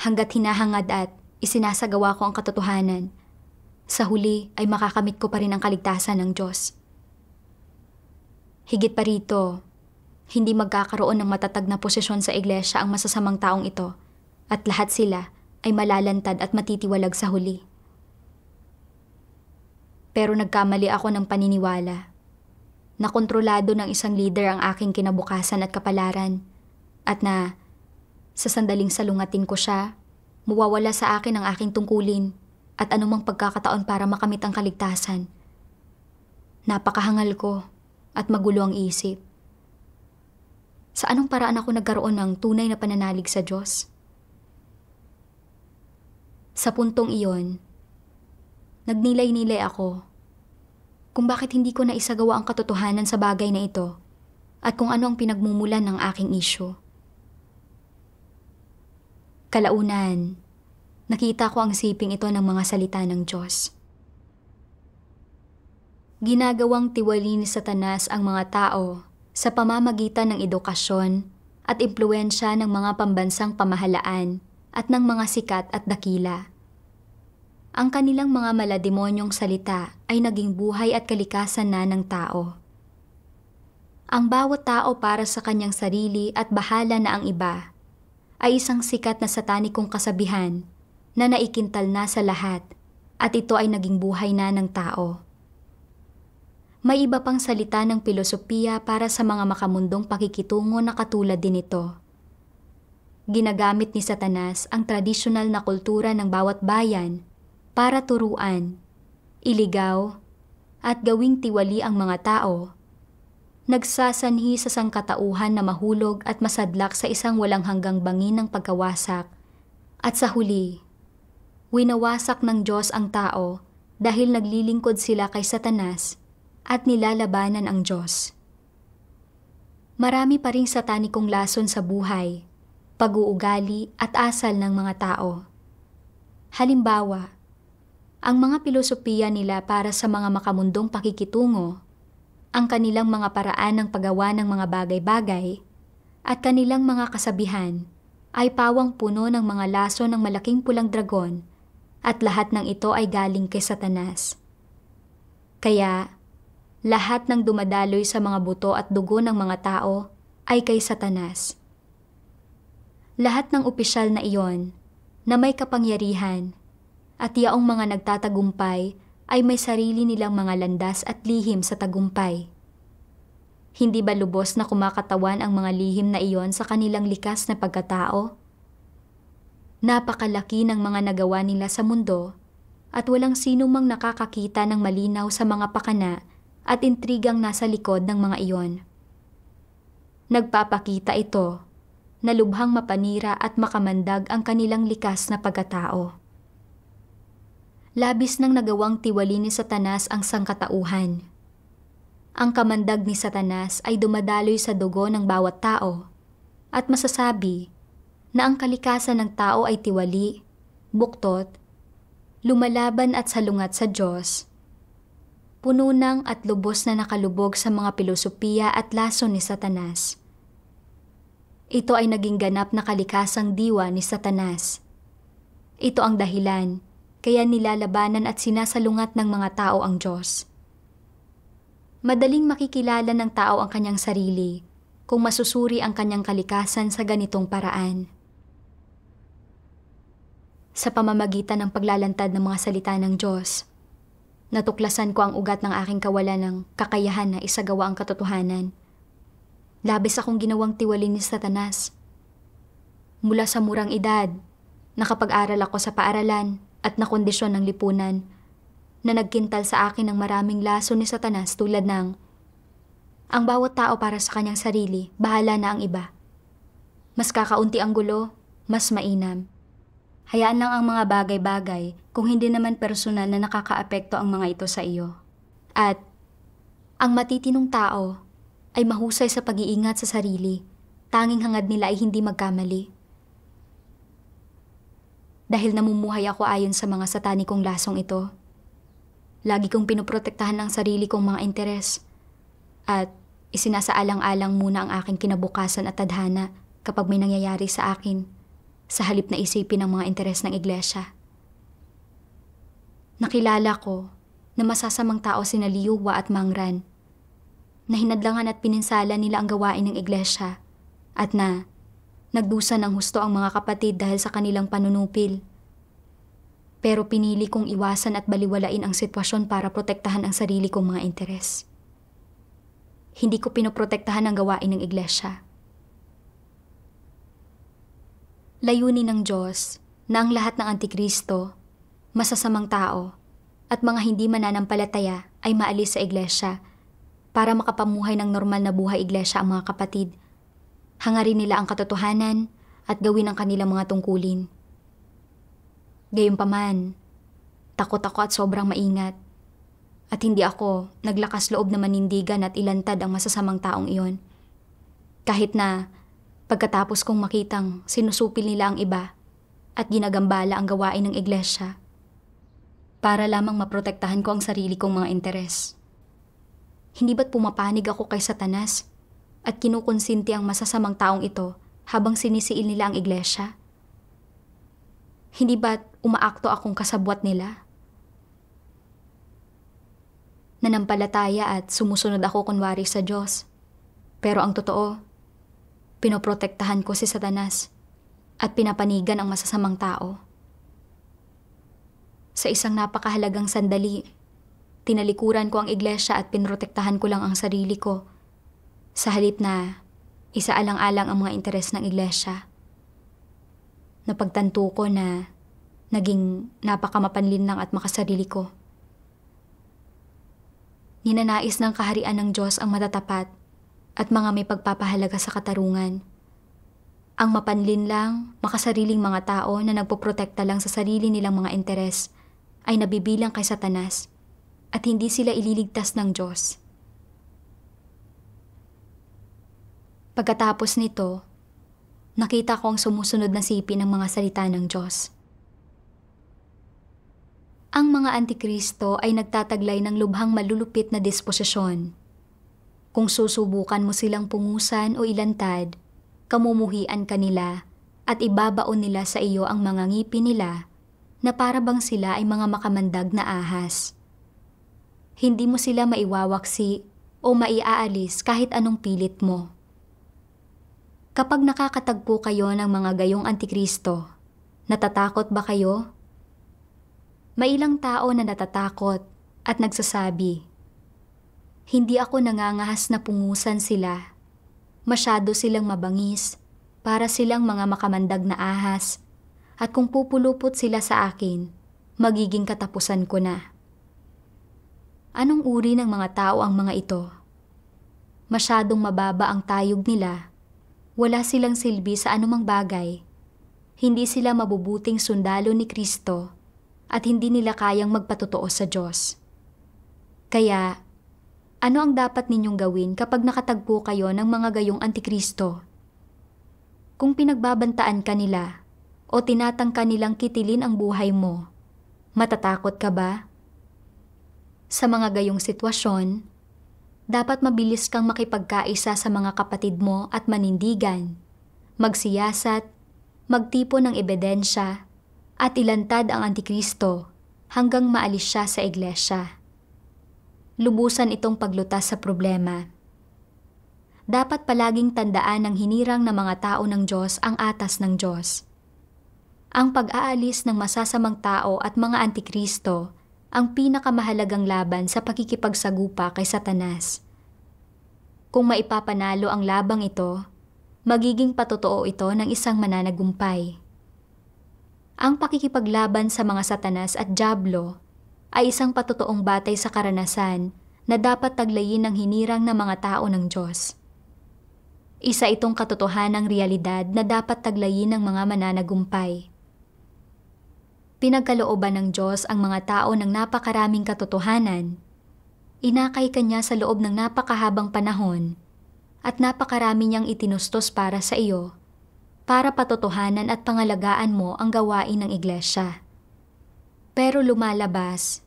hanggat hinahangad at isinasagawa ko ang katotohanan, sa huli ay makakamit ko pa rin ang kaligtasan ng Diyos. Higit pa rito, hindi magkakaroon ng matatag na posisyon sa iglesia ang masasamang taong ito at lahat sila ay malalantad at matitiwalag sa huli. Pero nagkamali ako ng paniniwala na kontrolado ng isang leader ang aking kinabukasan at kapalaran at na sa sandaling salungatin ko siya, mawawala sa akin ang aking tungkulin at anumang pagkakataon para makamit ang kaligtasan. Napakahangal ko at magulo ang isip. Sa anong paraan ako nagkaroon ng tunay na pananalig sa Diyos? Sa puntong iyon, nagnilay-nilay ako kung bakit hindi ko naisagawa ang katotohanan sa bagay na ito at kung ano ang pinagmumulan ng aking isyu. Kalaunan, nakita ko ang siping ito ng mga salita ng Diyos. Ginagawang tiwali ni Satanas ang mga tao sa pamamagitan ng edukasyon at impluwensya ng mga pambansang pamahalaan at ng mga sikat at dakila. Ang kanilang mga malademonyong salita ay naging buhay at kalikasan na ng tao. Ang bawat tao para sa kanyang sarili at bahala na ang iba ay isang sikat na satanikong kasabihan na naikintal na sa lahat at ito ay naging buhay na ng tao. May iba pang salita ng pilosopiya para sa mga makamundong pakikitungo na katulad din ito. Ginagamit ni Satanas ang tradisyonal na kultura ng bawat bayan para turuan, iligaw, at gawing tiwali ang mga tao. Nagsasanhi sa sangkatauhan na mahulog at masadlak sa isang walang hanggang bangin ng pagkawasak. At sa huli, winawasak ng Diyos ang tao dahil naglilingkod sila kay Satanas at nilalabanan ang Diyos. Marami pa ring satanikong lason sa buhay, pag-uugali at asal ng mga tao. Halimbawa, ang mga pilosopiya nila para sa mga makamundong pakikitungo, ang kanilang mga paraan ng paggawa ng mga bagay-bagay, at kanilang mga kasabihan ay pawang puno ng mga laso ng malaking pulang dragon at lahat ng ito ay galing kay Satanas. Kaya, lahat ng dumadaloy sa mga buto at dugo ng mga tao ay kay Satanas. Lahat ng opisyal na iyon na may kapangyarihan at yaong mga nagtatagumpay ay may sarili nilang mga landas at lihim sa tagumpay. Hindi ba lubos na kumakatawan ang mga lihim na iyon sa kanilang likas na pagkatao? Napakalaki ng mga nagawa nila sa mundo at walang sino mang nakakakita ng malinaw sa mga pakana at intrigang nasa likod ng mga iyon. Nagpapakita ito na lubhang mapanira at makamandag ang kanilang likas na pagkatao. Labis nang nagawang tiwali ni Satanas ang sangkatauhan. Ang kamandag ni Satanas ay dumadaloy sa dugo ng bawat tao at masasabi na ang kalikasan ng tao ay tiwali, buktot, lumalaban at salungat sa Diyos, puno ng at lubos na nakalubog sa mga pilosopiya at laso ni Satanas. Ito ay naging ganap na kalikasang diwa ni Satanas. Ito ang dahilan kaya nilalabanan at sinasalungat ng mga tao ang Diyos. Madaling makikilala ng tao ang kanyang sarili kung masusuri ang kanyang kalikasan sa ganitong paraan. Sa pamamagitan ng paglalantad ng mga salita ng Diyos, natuklasan ko ang ugat ng aking kawalan ng kakayahan na isagawa ang katotohanan. Labis akong ginawang tiwali ni Satanas. Mula sa murang edad, nakapag-aral ako sa paaralan at nakondisyon ng lipunan na nagkintal sa akin ng maraming laso ni Satanas tulad ng ang bawat tao para sa kanyang sarili, bahala na ang iba. Mas kakaunti ang gulo, mas mainam. Hayaan lang ang mga bagay-bagay kung hindi naman personal na nakakaapekto ang mga ito sa iyo. At ang matitinong tao ay mahusay sa pag-iingat sa sarili, tanging hangad nila ay hindi magkamali. dahil namumuhay ako ayon sa mga satanikong lasong ito. Lagi kong pinoprotektahan ang sarili kong mga interes at isinasaalang-alang muna ang aking kinabukasan at tadhana kapag may nangyayari sa akin sa halip na isipin ang mga interes ng iglesia. Nakilala ko na masasamang tao sina Liyuwa at Mangran, na hinadlangan at pininsala nila ang gawain ng iglesia at na nagdusa ng husto ang mga kapatid dahil sa kanilang panunupil. Pero pinili kong iwasan at baliwalain ang sitwasyon para protektahan ang sarili kong mga interes. Hindi ko pinoprotektahan ang gawain ng iglesia. Layunin ng Diyos na ang lahat ng Antikristo, masasamang tao, at mga hindi mananampalataya ay maalis sa iglesia para makapamuhay ng normal na buhay iglesia ang mga kapatid. Hangarin nila ang katotohanan at gawin ang kanilang mga tungkulin. Gayunpaman, takot ako at sobrang maingat. At hindi ako naglakas loob na manindigan at ilantad ang masasamang taong iyon. Kahit na pagkatapos kong makitang sinusupil nila ang iba at ginagambala ang gawain ng iglesia para lamang maprotektahan ko ang sarili kong mga interes. Hindi ba't pumapanig ako kay Satanas at kinukonsinti ang masasamang taong ito habang sinisiil nila ang iglesia? Hindi ba't umaakto akong kasabwat nila? Nanampalataya at sumusunod ako kunwari sa Diyos. Pero ang totoo, pinoprotektahan ko si Satanas at pinapanigan ang masasamang tao. Sa isang napakahalagang sandali, tinalikuran ko ang iglesia at pinrotektahan ko lang ang sarili ko sa halip na isaalang-alang ang mga interes ng iglesia. Napagtanto ko na naging napakamapanlin lang at makasarili ko. Ninanais ng kaharian ng Diyos ang matatapat at mga may pagpapahalaga sa katarungan. Ang mapanlin lang, makasariling mga tao na nagpoprotekta lang sa sarili nilang mga interes ay nabibilang kay Satanas at hindi sila ililigtas ng Diyos. Pagkatapos nito, nakita ko ang sumusunod na sipi ng mga salita ng Diyos. Ang mga Antikristo ay nagtataglay ng lubhang malulupit na disposisyon. Kung susubukan mo silang pungusan o ilantad, kamumuhian ka nila at ibabaon nila sa iyo ang mga ngipin nila na para bang sila ay mga makamandag na ahas. Hindi mo sila maiwawaksi o maiaalis kahit anong pilit mo. Kapag nakakatagpo kayo ng mga gayong Antikristo, natatakot ba kayo? May ilang tao na natatakot at nagsasabi, "Hindi ako nangangahas na pungusan sila. Masyado silang mabangis, para silang mga makamandag na ahas, at kung pupulupot sila sa akin, magiging katapusan ko na." Anong uri ng mga tao ang mga ito? Masyadong mababa ang tayog nila. Wala silang silbi sa anumang bagay. Hindi sila mabubuting sundalo ni Kristo at hindi nila kayang magpatotoo sa Diyos. Kaya, ano ang dapat ninyong gawin kapag nakatagpo kayo ng mga gayong Antikristo? Kung pinagbabantaan ka nila o tinatangka nilang kitilin ang buhay mo, matatakot ka ba? Sa mga gayong sitwasyon, dapat mabilis kang makipagkaisa sa mga kapatid mo at manindigan, magsiyasat, magtipo ng ebidensya, at ilantad ang Antikristo hanggang maalis siya sa iglesia. Lubusan itong paglutas sa problema. Dapat palaging tandaan ng hinirang na mga tao ng Diyos ang atas ng Diyos. Ang pag-aalis ng masasamang tao at mga Antikristo ang pinakamahalagang laban sa pakikipagsagupa kay Satanas. Kung maipapanalo ang labang ito, magiging patotoo ito ng isang mananagumpay. Ang pakikipaglaban sa mga Satanas at Diablo ay isang patotoong batay sa karanasan na dapat taglayin ng hinirang ng mga tao ng Diyos. Isa itong katotohanang realidad na dapat taglayin ng mga mananagumpay. Pinagkalooban ng Diyos ang mga tao ng napakaraming katotohanan. Inakay kanya sa loob ng napakahabang panahon at napakarami niyang itinustos para sa iyo, para patotohanan at pangalagaan mo ang gawain ng iglesia. Pero lumalabas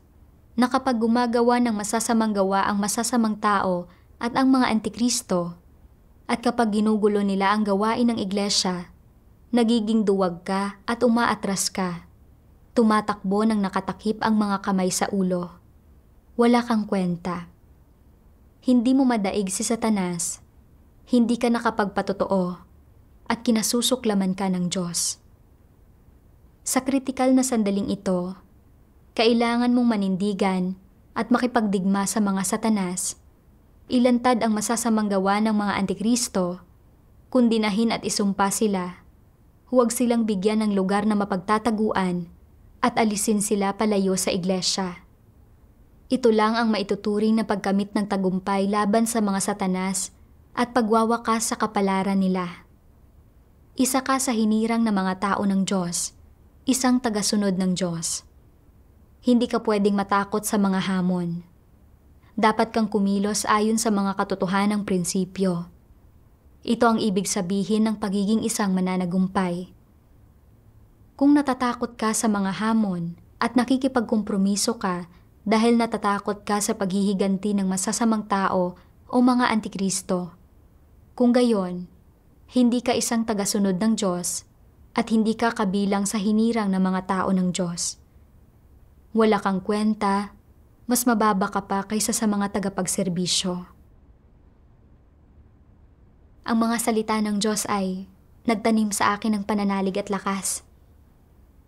na kapag gumagawa ng masasamang gawa ang masasamang tao at ang mga antikristo, at kapag ginugulo nila ang gawain ng iglesia, nagiging duwag ka at umaatras ka. Tumatakbo ng nakatakip ang mga kamay sa ulo. Wala kang kwenta. Hindi mo madaig si Satanas, hindi ka nakapagpatotoo, at kinasusuklaman ka ng Diyos. Sa kritikal na sandaling ito, kailangan mong manindigan at makipagdigma sa mga Satanas. Ilantad ang masasamang gawa ng mga antikristo, kundinahin at isumpa sila. Huwag silang bigyan ng lugar na mapagtataguan at alisin sila palayo sa iglesia. Ito lang ang maituturing na pagkamit ng tagumpay laban sa mga Satanas at pagwawakas sa kapalaran nila. Isa ka sa hinirang na mga tao ng Diyos, isang tagasunod ng Diyos. Hindi ka pwedeng matakot sa mga hamon. Dapat kang kumilos ayon sa mga katotohanang prinsipyo. Ito ang ibig sabihin ng pagiging isang mananagumpay. Kung natatakot ka sa mga hamon at nakikipagkompromiso ka dahil natatakot ka sa paghihiganti ng masasamang tao o mga antikristo, kung gayon, hindi ka isang tagasunod ng Diyos at hindi ka kabilang sa hinirang ng mga tao ng Diyos. Wala kang kwenta, mas mababa ka pa kaysa sa mga tagapagserbisyo. Ang mga salita ng Diyos ay nagtanim sa akin ng pananalig at lakas.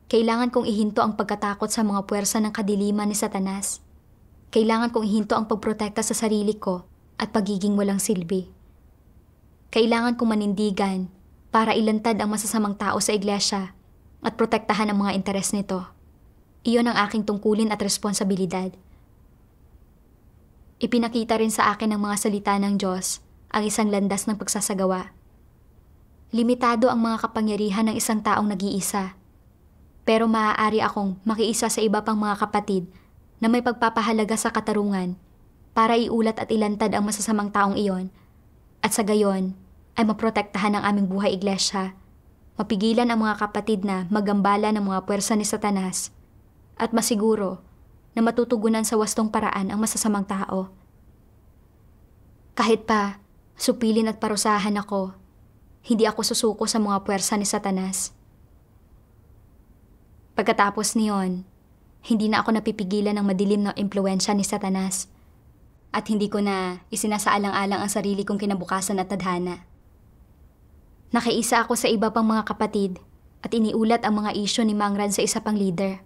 Kailangan kong ihinto ang pagkatakot sa mga puwersa ng kadiliman ni Satanas. Kailangan kong ihinto ang pagprotekta sa sarili ko at pagiging walang silbi. Kailangan kong manindigan para ilantad ang masasamang tao sa iglesia at protektahan ang mga interes nito. Iyon ang aking tungkulin at responsibilidad. Ipinakita rin sa akin ng mga salita ng Diyos ang isang landas ng pagsasagawa. Limitado ang mga kapangyarihan ng isang taong nag-iisa. Pero maaari akong makiisa sa iba pang mga kapatid na may pagpapahalaga sa katarungan para iulat at ilantad ang masasamang taong iyon at sa gayon ay maprotektahan ang aming buhay iglesia, mapigilan ang mga kapatid na magambala ng mga puwersa ni Satanas at masiguro na matutugunan sa wastong paraan ang masasamang tao. Kahit pa supilin at parusahan ako, hindi ako susuko sa mga puwersa ni Satanas. Pagkatapos niyon, hindi na ako napipigilan ng madilim na impluwensya ni Satanas at hindi ko na isinasaalang-alang ang sarili kong kinabukasan at tadhana. Nakiisa ako sa iba pang mga kapatid at iniulat ang mga isyu ni Mangran sa isa pang leader.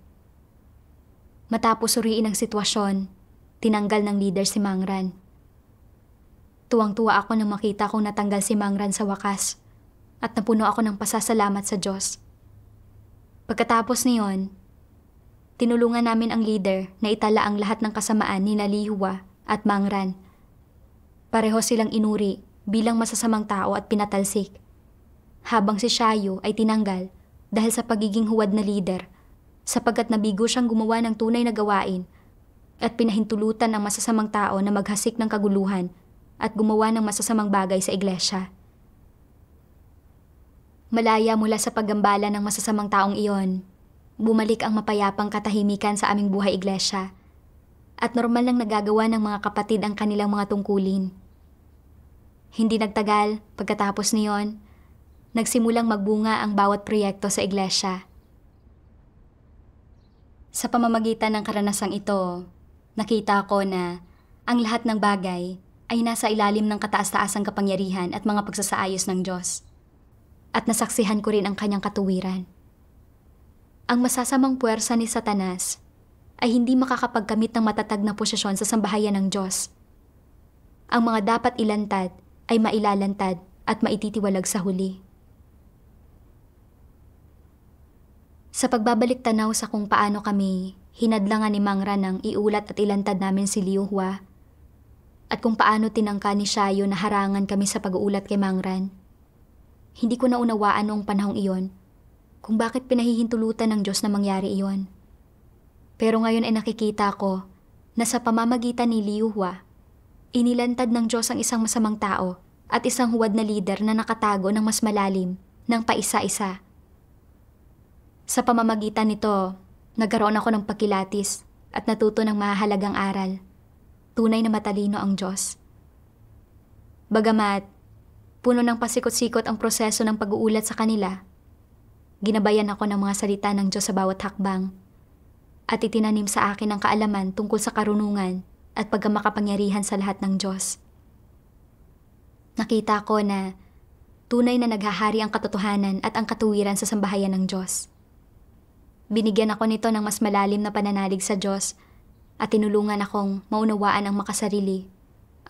Matapos suriin ang sitwasyon, tinanggal ng leader si Mangran. Tuwang-tuwa ako nang makita kong natanggal si Mangran sa wakas at napuno ako ng pasasalamat sa Diyos. Pagkatapos niyon, tinulungan namin ang leader na itala ang lahat ng kasamaan ni Lihua at Mangran. Pareho silang inuri bilang masasamang tao at pinatalsik, habang si Shayo ay tinanggal dahil sa pagiging huwad na leader sapagkat nabigo siyang gumawa ng tunay na gawain at pinahintulutan ng masasamang tao na maghasik ng kaguluhan at gumawa ng masasamang bagay sa iglesia. Malaya mula sa paggambala ng masasamang taong iyon, bumalik ang mapayapang katahimikan sa aming buhay iglesia at normal lang nagagawa ng mga kapatid ang kanilang mga tungkulin. Hindi nagtagal, pagkatapos niyon, nagsimulang magbunga ang bawat proyekto sa iglesia. Sa pamamagitan ng karanasang ito, nakita ko na ang lahat ng bagay ay nasa ilalim ng kataas-taasang kapangyarihan at mga pagsasaayos ng Diyos. At nasaksihan ko rin ang kanyang katuwiran. Ang masasamang puwersa ni Satanas ay hindi makakapagkamit ng matatag na posisyon sa sambahayan ng Diyos. Ang mga dapat ilantad ay mailalantad at maititiwalag sa huli. Sa pagbabalik tanaw sa kung paano kami hinadlangan ni Mangran ng iulat at ilantad namin si Lihua at kung paano tinangka ni Shayo na harangan kami sa pag-uulat kay Mangran, hindi ko naunawaan noong panahong iyon kung bakit pinahihintulutan ng Diyos na mangyari iyon. Pero ngayon ay nakikita ko na sa pamamagitan ni Lihua, inilantad ng Diyos ang isang masamang tao at isang huwad na lider na nakatago ng mas malalim ng paisa-isa. Sa pamamagitan nito, nagkaroon ako ng pagkilatis at natuto ng mahalagang aral. Tunay na matalino ang Diyos. Bagamat puno ng pasikot-sikot ang proseso ng pag-uulat sa kanila, ginabayan ako ng mga salita ng Diyos sa bawat hakbang at itinanim sa akin ang kaalaman tungkol sa karunungan at pagkamakapangyarihan sa lahat ng Diyos. Nakita ko na tunay na naghahari ang katotohanan at ang katuwiran sa sambahayan ng Diyos. Binigyan ako nito ng mas malalim na pananalig sa Diyos at tinulungan akong maunawaan ang makasarili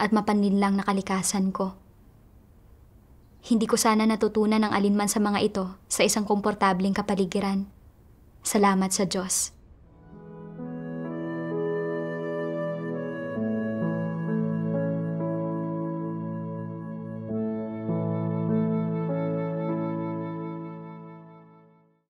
at mapanlinlang na kalikasan ko. Hindi ko sana natutunan ang alinman sa mga ito sa isang komportableng kapaligiran. Salamat sa Diyos.